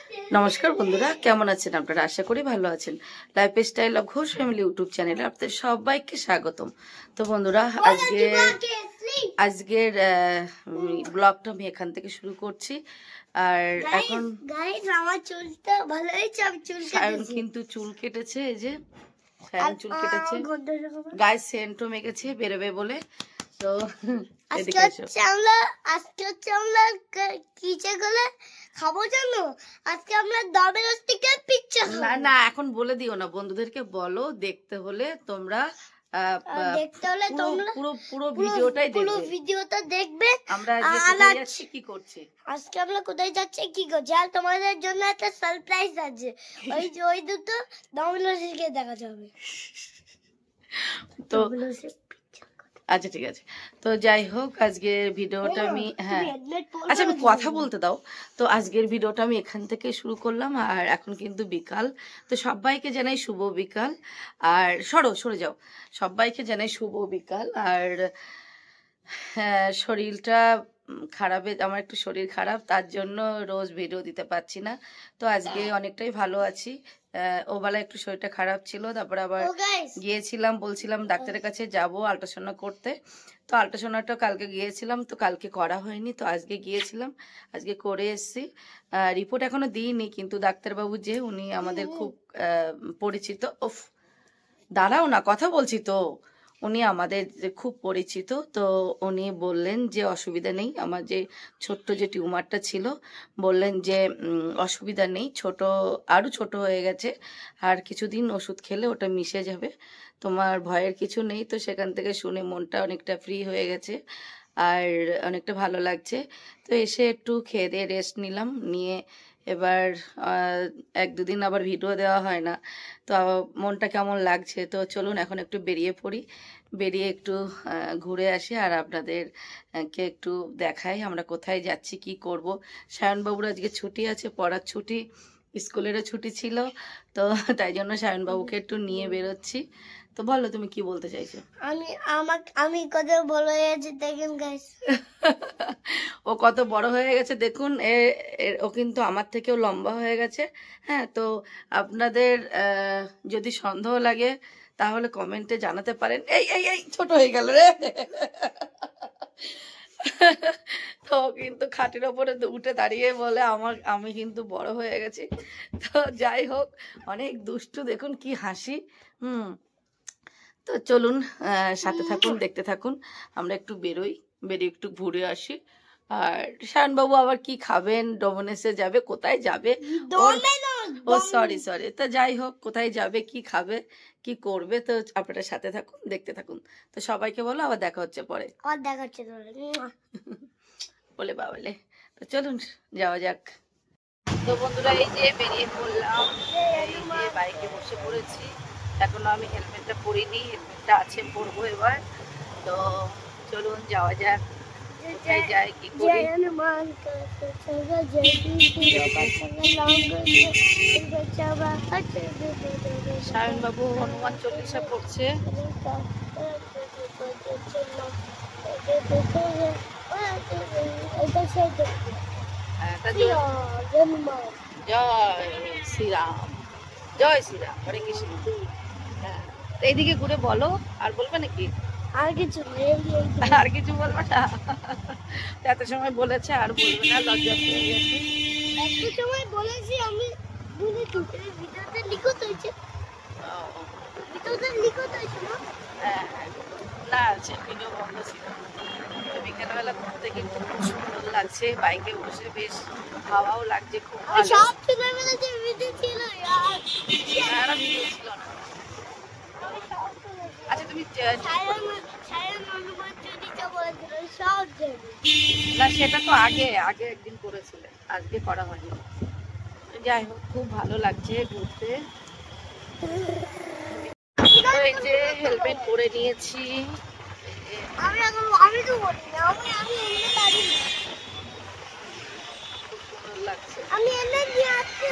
নমস্কার বন্ধুরা, কেমন আছেন আপনারা? আশা করি ভালো আছেন। Lifestyle of Ghosh family YouTube চ্যানেলে আপনাদের সবাইকে স্বাগতম। তো বন্ধুরা, আজকের ব্লগটা আমি এখান থেকে শুরু করছি। আর এখন আমার চুলটা ভালো হয়েছে, আমি সায়ন কিন্তু চুল কেটেছে, এই যে সায়ন চুল কেটেছে, গায়ে সেন্টও মেখেছে বেরোবে বলে। তো আজকে হচ্ছে আমরা কিচে গেলে খাবো জানো, আজকে আমরা ডমিনোস থেকে পিৎজা খাবো। না এখন বলে দিও না, বন্ধুদেরকে বলো। দেখতে হলে তোমরা পুরো ভিডিওটা দেখবে। আমরা কোথায় যাচ্ছি, কি করছি, আজকে আমরা কোথায় যাচ্ছি, কি করছি, আর তোমাদের জন্য একটা সারপ্রাইজ আছে। ওই দুটো ডমিনোস থেকে দেখা যাবে। তো আচ্ছা ঠিক আছে। তো যাই হোক, আজকের ভিডিওটা আমি আচ্ছা আমি কথা বলতে দাও। তো আজকের ভিডিওটা আমি এখান থেকে শুরু করলাম। আর এখন কিন্তু বিকাল, তো সবাইকে জানাই শুভ বিকাল। আর সরে যাও, সবাইকে জানাই শুভ বিকাল। আর শরীরটা খারাপ, আমার একটু শরীর খারাপ, তার জন্য রোজ ভিডিও দিতে পারছি না। তো আজকে অনেকটাই ভালো আছি। ওবেলা একটু শরীরটা খারাপ ছিল, তারপরে আবার গিয়েছিলাম, বলছিলাম ডাক্তারের কাছে যাব আল্ট্রাসাউন্ড করতে। তো আল্ট্রাসাউন্ডটা কালকে গিয়েছিলাম, তো কালকে করা হয়নি, তো আজকে গিয়েছিলাম, আজকে করে এসেছি। রিপোর্ট এখনো দিইনি, কিন্তু ডাক্তারবাবু যে উনি আমাদের খুব পরিচিত। ওফ দাঁড়াও না, কথা বলছি তো। উনি আমাদের খুব পরিচিত, তো উনি বললেন যে অসুবিধা নেই। আমার যে ছোট্ট যে টিউমারটা ছিল, বললেন যে অসুবিধা নেই, আরও ছোট হয়ে গেছে, আর কিছুদিন ওষুধ খেলে ওটা মিশে যাবে, তোমার ভয়ের কিছু নেই। তো সেখান থেকে শুনে মনটা অনেকটা ফ্রি হয়ে গেছে, আর অনেকটা ভালো লাগছে। তো এসে একটু খেয়ে দিয়ে রেস্ট নিলাম, নিয়ে এবার 1-2 দিন আবার ভিডিও দেওয়া হয় না, তো মনটা কেমন লাগছে। তো চলুন এখন একটু বেরিয়ে পড়ি, বেরিয়ে একটু ঘুরে আসি, আর আপনাদেরকে একটু দেখাই আমরা কোথায় যাচ্ছি, কি করব। সায়নবাবুর আজকে ছুটি আছে, পড়ার ছুটি, স্কুলেরও ছুটি ছিল, তো তাই জন্য সায়নবাবুকে একটু নিয়ে বেরোচ্ছি। তো বলো তুমি কি বলতে চাইছো? আমি কত বড় হয়ে গেছি দেখেন গাইস। ও কত বড় হয়ে গেছে দেখুন। ও কিন্তু আমার থেকেও লম্বা হয়ে গেছে। হ্যাঁ, তো আপনাদের যদি সন্দেহ লাগে তাহলে কমেন্টে জানাতে পারেন। এই ছোট হয়ে গেল রে। তো কিন্তু খাটের ওপরে উঠে দাঁড়িয়ে বলে আমি কিন্তু বড় হয়ে গেছি। তো যাই হোক, অনেক দুষ্টু, দেখুন কি হাসি। তো চলুন সাথে থাকুন, দেখতে থাকুন। আমরা একটু বেরিয়ে একটু ঘুরে আসি। আর শায়নবাবু আবার কি খাবেন, ডোমিনোসে যাবে, কোথায় যাবে, ও সরি। তো যাই হোক, কোথায় যাবে, কি খাবে, কি করবে, তো আপনারা সাথে থাকুন, দেখতে থাকুন। তো সবাইকে বলো আবার দেখা হচ্ছে পরে, বলে বাবলে। তো চলুন যাওয়া যাক। তো বন্ধুরা, এই যে বেরিয়ে পড়লাম, এই যে বাইকে বসে পড়েছি। এখনো আমি হেলমেটটা পরিনি, হেলমেটটা আছে, পরবো এবার। তো চলুন যাওয়া যাক, কোথায় যাই, কি করি। সায়নবাবু হনুমান চল্লিশা পড়ছে। জয় শ্রীরাম, হরে কৃষ্ণ। হ্যাঁ, এইদিকে ঘুরে বলো, আর বলবে নাকি? আর কিছু বলবো না? এত সময় বলেছে আর বলবে না, লজ্জা পেয়ে গেছে। একটু সময় বলেছি আমি, ভিডিওতে লিখত হয়েছে, না আছে, ভিডিও বন্ধ ছিল। বিকেলবেলা ঘুরতে কিন্তু খুব সুন্দর লাগছে, বাইকে বসে বেশ হাওয়াও লাগছে, খুব ভালো। ভিডিও ছিল না। আচ্ছা তুমি না, সেটা তো আগে একদিন করেছিলে, আজকে করা হয়নি। যাই হোক, খুব ভালো লাগছে ঘুরতে। এই যে হেলমেট পরে নিয়েছি, আমি তো বলি না, খুব সুন্দর লাগছে। আমি এনে নিয়ে আসছি।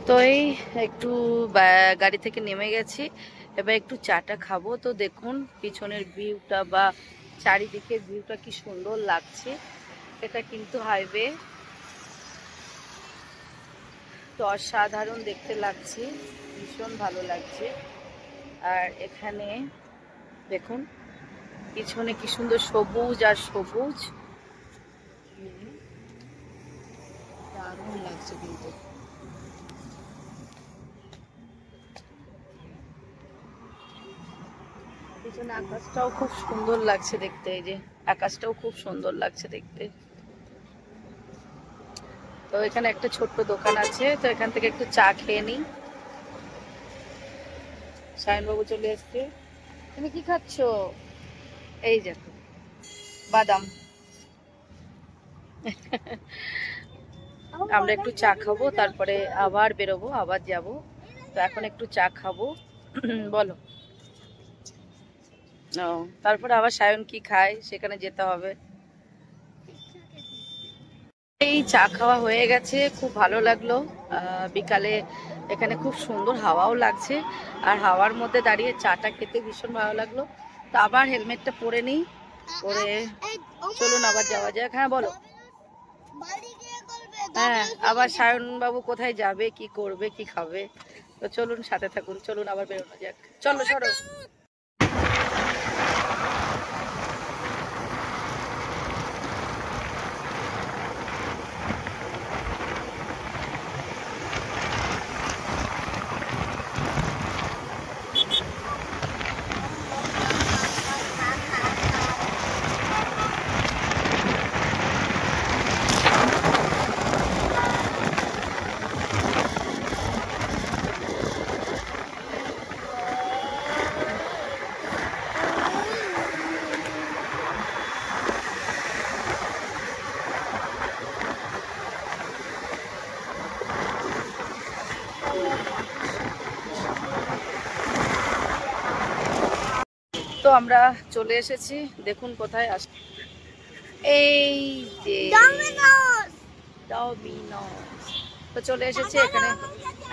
তো এই একটু গাড়ি থেকে নেমে গেছি, এবার একটু চাটা খাবো। তো দেখুন পিছনের ভিউটা বা চারিদিকের ভিউটা কি সুন্দর লাগছে। এটা কিন্তু হাইওয়ে, তো অসাধারণ দেখতে লাগছে, ভীষণ ভালো লাগছে। আর এখানে দেখুন পিছনে কি সুন্দর সবুজ আর সবুজ, দারুণ লাগছে কিন্তু। পিছনে আকাশটাও খুব সুন্দর লাগছে দেখতে, এই যে আকাশটাও খুব সুন্দর লাগছে দেখতে। তো এখানে একটা ছোট্ট দোকান আছে, তো এখান থেকে একটু চা খেয়ে নিই। সায়নবাবু চলে এসছে। তুমি কি খাচ্ছ? এই দেখো বাদাম। আমরা একটু চা খাবো, তারপরে আবার বেরোবো, আবার যাব। তো এখন একটু চা খাবো। বলো। ও, তারপরে আবার সায়ন কি খায় সেখানে যেতে হবে। এই চা খাওয়া হয়ে গেছে, খুব ভালো লাগলো। বিকালে এখানে খুব সুন্দর হাওয়াও লাগছে, আর হাওয়ার মধ্যে দাঁড়িয়ে চাটা খেতে ভীষণ ভালো লাগলো। তো আবার হেলমেটটা পরে নিই, পরে চলুন আবার যাওয়া যাক। হ্যাঁ বলো। হ্যাঁ, আবার সায়ন বাবু কোথায় যাবে, কি করবে, কি খাবে, তো চলুন সাথে থাকুন, চলুন আবার বেরোনো যাক। চলো সরো। তো আমরা চলে এসেছি, দেখুন কোথায় আস, এই যে ডমিনোস। তো চলে এসেছি এখানে।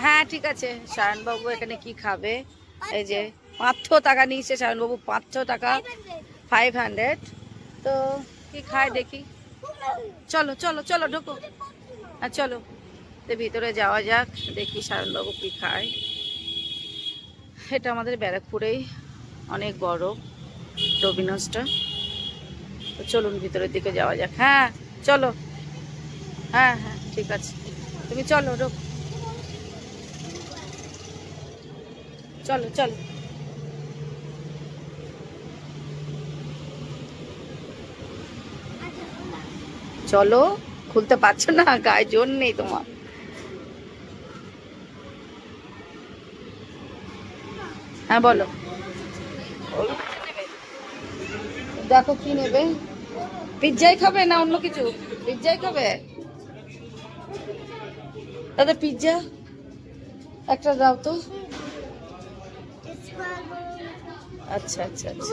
হ্যাঁ ঠিক আছে। সায়নবাবু এখানে কি খাবে, এই যে 500 টাকা নিয়েছে সায়নবাবু, 500 টাকা, 500। তো কি খায় দেখি। চলো চলো চলো ঢোকো, হ্যাঁ চলো, তো ভিতরে যাওয়া যাক, দেখি সায়নবাবু কি খায়। এটা আমাদের ব্যারাকপুরেই অনেক বড় ডমিনোসটা। তো চলুন ভিতরের দিকে যাওয়া যাক। হ্যাঁ চলো, হ্যাঁ হ্যাঁ ঠিক আছে, তুমি চলো ঢোক, চলো চলো। চলো, খুলতে পারছো না, গায়ে জোর নেই তোমার। হ্যাঁ বলো, দেখো কি নেবে। পিৎজাই খাবে না অন্য কিছু? পিৎজাই খাবে, দাদা পিৎজা একটা দাও তো। আচ্ছা আচ্ছা আচ্ছা।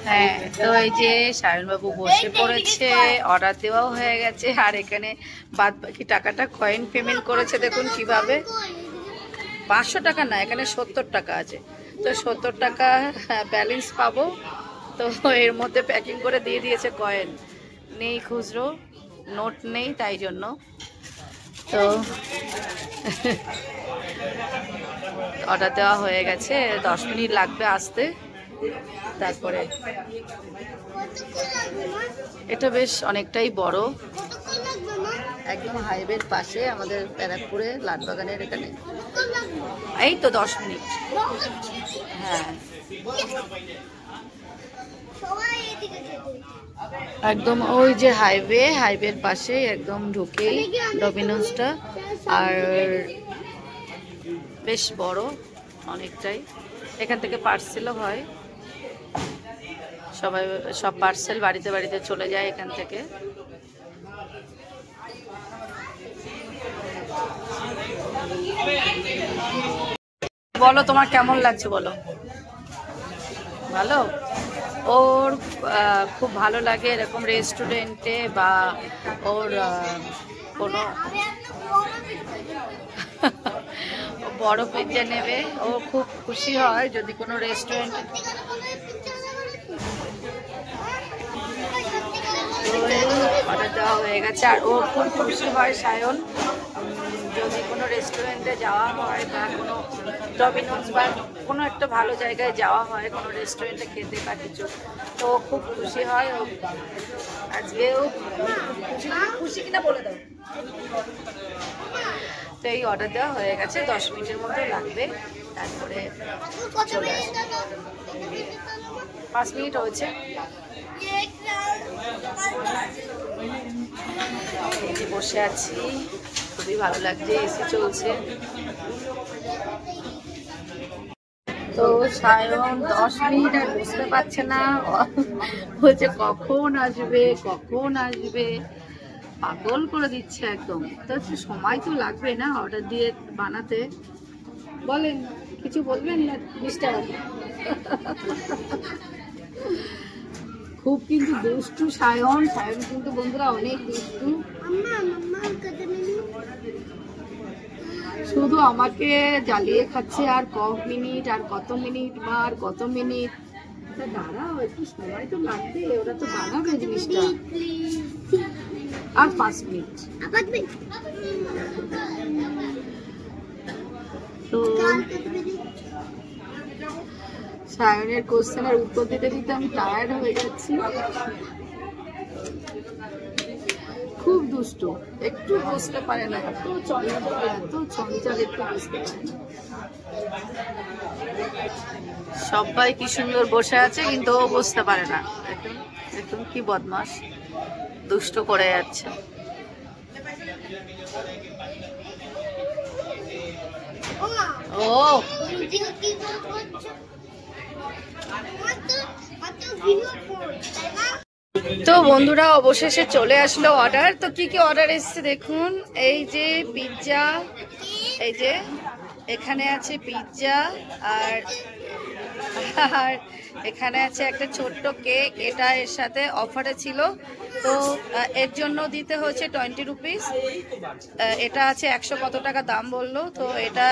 হ্যাঁ, তো এই যে সায়নবাবু বসে পড়েছে, অর্ডার দেওয়াও হয়ে গেছে, আর এখানে বাদ বাকি টাকাটা কয়েন পেমেন্ট করেছে। দেখুন কিভাবে, 500 টাকা না, এখানে 70 টাকা আছে। তো 70 টাকা ব্যালেন্স পাবো, তো এর মধ্যে প্যাকিং করে দিয়ে দিয়েছে কয়েন, নেই খুচরো নোট নেই, তাই জন্য। তো অর্ডার দেওয়া হয়ে গেছে, 10 মিনিট লাগবে আসতে। তারপরে এটা বেশ অনেকটাই বড়, একদম হাইওয়ের পাশে আমাদের ব্যারাকপুরে লাটবাগানের এখানে। এই তো 10 মিনিট। হ্যাঁ একদম ওই যে হাইওয়ের পাশে একদম ঢুকেই ডমিনোসটা, আর বেশ বড়। অনেকটাই। এখান থেকে পার্সেলও হয়, সব পার্সেল বাড়িতে বাড়িতে চলে যায় এখান থেকে। বলো তোমার কেমন লাগছে বলো। ভালো, ওর খুব ভালো লাগে এরকম রেস্টুরেন্টে বা ওর কোনো বড় পিৎজা নেবে, ও খুব খুশি হয় যদি কোনো রেস্টুরেন্ট। অর্ডার দেওয়া হয়ে গেছে আর ও খুব খুশি হয় সায়ন যদি কোনো রেস্টুরেন্টে যাওয়া হয় বা কোনো ডমিনোজ বা কোনো একটা ভালো জায়গায় যাওয়া হয়, কোনো রেস্টুরেন্টে খেতে বা কিছু, তো ও খুব খুশি হয়। ও আজকেও খুশি কিনা বলে দাও। তো এই অর্ডার দেওয়া হয়ে গেছে, 10 মিনিটের মতো লাগবে, তারপরে চলে আসবে। 5 মিনিট হয়েছে। বসে আছি, খুবই ভালো লাগছে, এসি চলছে। তো সায়ন 10 মিনিট আর বুঝতে পারছে না, বলছে কখন আসবে কখন আসবে, পাগল করে দিচ্ছে একদম। তো সময় তো লাগবে না অর্ডার দিয়ে বানাতে। বলেন কিছু বলবেন না মিস্টার? খুব কিন্তু দুষ্টু সায়ন, সায়ন কিন্তু বন্ধুরা অনেক দুষ্টু। শুধু আমাকে জ্বালিয়ে খাচ্ছে, আর মিনিট আর কত মিনিট মা, আর কত মিনিট। দাঁড়াও একটু, সময় তো লাগবে, ওরা তো বানাবে জিনিসটা। আর 5 মিনিট। তো সায়নের কোশ্চেনের উত্তর দিতে দিতে আমি টায়ার্ড হয়ে যাচ্ছি। খুব দুষ্ট, একটু বুঝতে পারে না, এত চঞ্চল, একটু বুঝতে পারে না। সবাই কি সুন্দর বসে আছে কিন্তু ও বুঝতে পারে না। একদম কি বদমাস, দুষ্ট করে যাচ্ছে। ও তো বন্ধুরা অবশেষে চলে আসলো অর্ডার। তো কি কি অর্ডার এসেছে দেখুন, এই যে পিৎজা, এই যে এখানে আছে পিৎজা, আর এখানে আছে একটা ছোট্ট কেক, এটা এর সাথে অফারে ছিল, তো এর জন্য দিতে হচ্ছে 20 রুপিস। এটা আছে 100 কত টাকা দাম বললো, তো এটা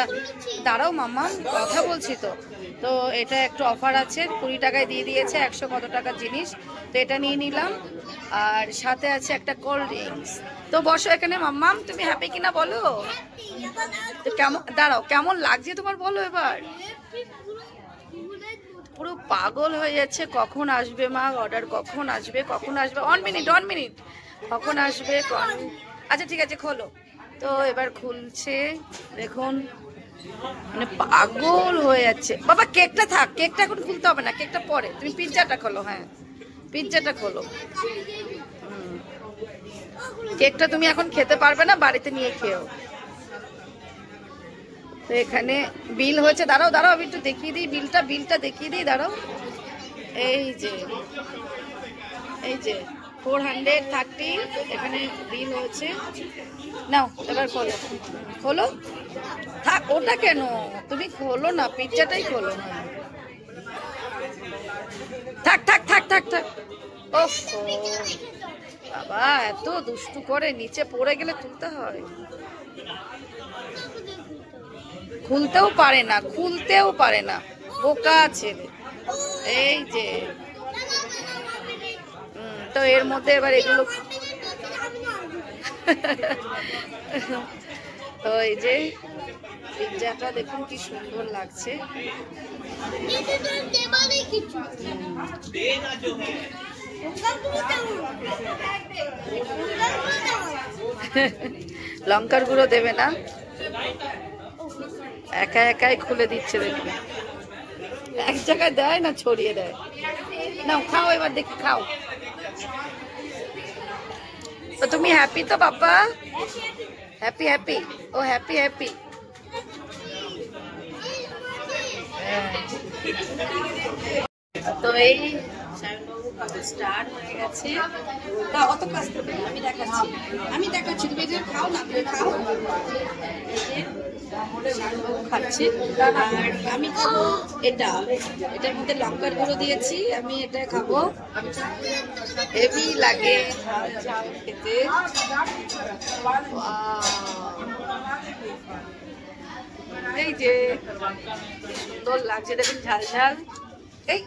দাঁড়াও মাম্মা কথা বলছি তো। তো এটা একটু অফার আছে, 20 টাকায় দিয়ে দিয়েছে 100 কত টাকার জিনিস, তো এটা নিয়ে নিলাম। আর সাথে আছে একটা কোল্ড ড্রিঙ্কস। তো বসো এখানে মাম্মাম, তুমি হ্যাপি কিনা বলো। তো কেমন, দাঁড়াও কেমন লাগছে তোমার বলো এবার। পুরো পাগল হয়ে যাচ্ছে, কখন আসবে মা অর্ডার, কখন আসবে কখন আসবে। 1 মিনিট কখন আসবে। আচ্ছা ঠিক আছে খোলো। তো এবার খুলছে, দেখুন মানে পাগল হয়ে যাচ্ছে। বাবা কেকটা থাক, কেকটা এখন খুলতে হবে না, কেকটা পরে, তুমি পিৎজাটা খোলো। হ্যাঁ পিৎজাটা খোলো। কেকটা তুমি এখন খেতে পারবে না, বাড়িতে নিয়ে খেও। তো এখানে বিল হয়েছে, দাঁড়াও আমি একটু দেখিয়ে দিই বিলটা দেখিয়ে দিই, দাঁড়াও। এই যে 430 এখানে বিল হয়েছে। নাও এবার খোলো থাক, ওটা কেন তুমি খোলো না, পিৎজাটাই খোলো। থাক ওফ বাবা এত দুষ্টু করে, নিচে পড়ে গেলে তুলতে হয়। খুলতেও পারে না, বোকা ছেলে। এই যে তো এর মধ্যে এবার এগুলো তো এই যে পিৎজাটা দেখুন কি সুন্দর লাগছে। লঙ্কার গুঁড়ো দেবে না, একাই খুলে দিচ্ছে দেখুন, এক জায়গায় দেয় না, ছড়িয়ে দেয়। নাও খাও এবার, দেখি খাও। তো তুমি হ্যাপি তো বাবা, হ্যাপি ও হ্যাপি। তো এই সায়নবাবু স্টার হয়ে গেছে। তা অত কাজ করবে আমি দেখাচ্ছি তুমি যে খাও না, তুমি খাও। সায়নবাবু খাচ্ছে আর আমি খাবো এটার মধ্যে লঙ্কার গুঁড়ো দিয়েছি, আমি এটা খাবো। হেভি লাগে ঝাল ঝাল খেতে। এই যে সুন্দর লাগছে দেখুন, ঝাল ঝাল। এই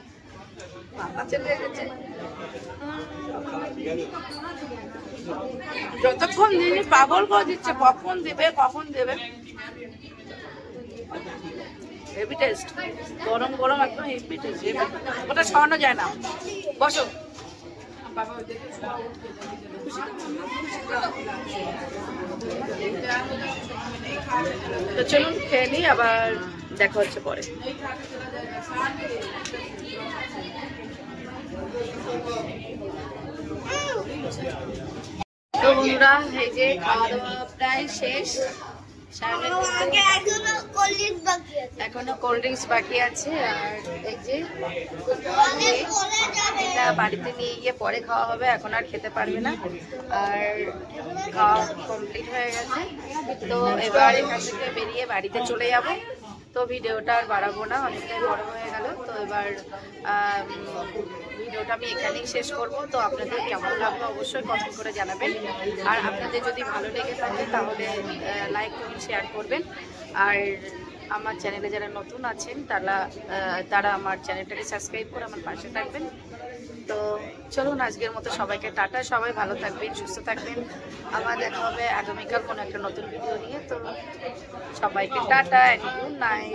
মাথা চলে গেছে। যতক্ষণ দিদি পাগল করে দিচ্ছে কখন দেবে কখন দেবে। হেভি টেস্ট, গরম গরম একদম হেভি টেস্ট। ওটা সরানো যায় না। বসো। তো চলুন খেয়ে নিই, আবার দেখা হচ্ছে পরে। তো বন্ধুরা এই যে খাওয়া দাওয়া প্রায় শেষ। এখনো কোল্ড ড্রিঙ্কস বাকি আছে। আর এই যে এটা বাড়িতে নিয়ে গিয়ে পরে খাওয়া হবে, এখন আর খেতে পারবে না। আর খাওয়া কমপ্লিট হয়ে গেছে। তো এবার এখান থেকে বেরিয়ে বাড়িতে চলে যাব। তো ভিডিওটা আর বাড়াবো না, অনেকটাই বড় হয়ে গেল। তো এবার ভিডিওটা আমি এখানেই শেষ করব। তো আপনাদের কেমন লাগলো অবশ্যই কমেন্ট করে জানাবেন। আর আপনাদের যদি ভালো লেগে থাকে তাহলে লাইক করুন, শেয়ার করবেন। আর আমার চ্যানেলে যারা নতুন আছেন তারা আমার চ্যানেলটাকে সাবস্ক্রাইব করে আমার পাশে থাকবেন। তো চলুন আজকের মতো সবাইকে টাটা। সবাই ভালো থাকবেন, সুস্থ থাকবেন। আবার দেখা হবে আগামীকাল কোনো একটা নতুন ভিডিও নিয়ে। তো সবাইকে টাটা, গুড নাইট।